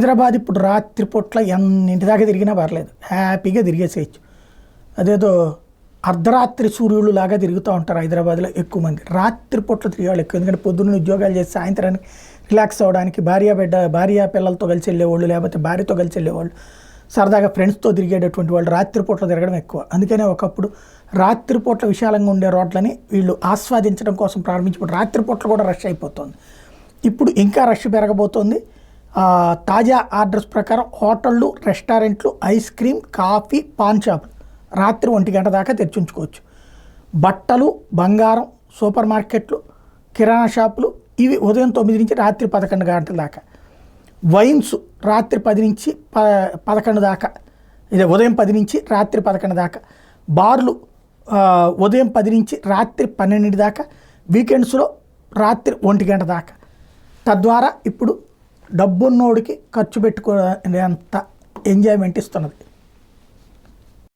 హైదరాబాద్ ఇప్పుడు రాత్రి పూట్ల ఎన్నింటి దాకా తిరిగినా పర్లేదు, హ్యాపీగా తిరిగేసేయచ్చు. అదేదో అర్ధరాత్రి సూర్యుడు లాగా తిరుగుతూ ఉంటారు హైదరాబాద్లో ఎక్కువ మంది. రాత్రి పూట్ల తిరిగేవాళ్ళు ఎక్కువ, ఎందుకంటే పొద్దున్న ఉద్యోగాలు చేసి సాయంత్రానికి రిలాక్స్ అవ్వడానికి భార్య పిల్లలతో కలిసి వెళ్ళేవాళ్ళు, లేకపోతే భార్యతో కలిసి వెళ్ళేవాళ్ళు, సరదాగా ఫ్రెండ్స్తో తిరిగేటటువంటి వాళ్ళు రాత్రి పూట్ల తిరగడం ఎక్కువ. అందుకనే ఒకప్పుడు రాత్రిపూట్ల విశాలంగా ఉండే రోడ్లని వీళ్ళు ఆస్వాదించడం కోసం ప్రారంభించినప్పుడు రాత్రిపూట్ల కూడా రష్ అయిపోతుంది. ఇప్పుడు ఇంకా రష్ పెరగబోతోంది. తాజా ఆర్డర్స్ ప్రకారం హోటళ్ళు, రెస్టారెంట్లు, ఐస్ క్రీమ్, కాఫీ, పాన్ షాపులు రాత్రి 1 గంట దాకా తెరిచుంచుకోవచ్చు. బట్టలు, బంగారం, సూపర్ మార్కెట్లు, కిరాణా షాపులు ఇవి ఉదయం 9 నుంచి రాత్రి 11 గంటల దాకా. వైన్స్ రాత్రి 10 నుంచి 11 దాకా, ఇదే ఉదయం 10 నుంచి రాత్రి 11 దాకా. బార్లు ఉదయం 10 నుంచి రాత్రి 12 దాకా, వీకెండ్స్లో రాత్రి 1 గంట దాకా. తద్వారా ఇప్పుడు డబ్బున్నోడికి ఖర్చు పెట్టుకునేంత ఎంజాయ్మెంట్ ఇస్తున్నది.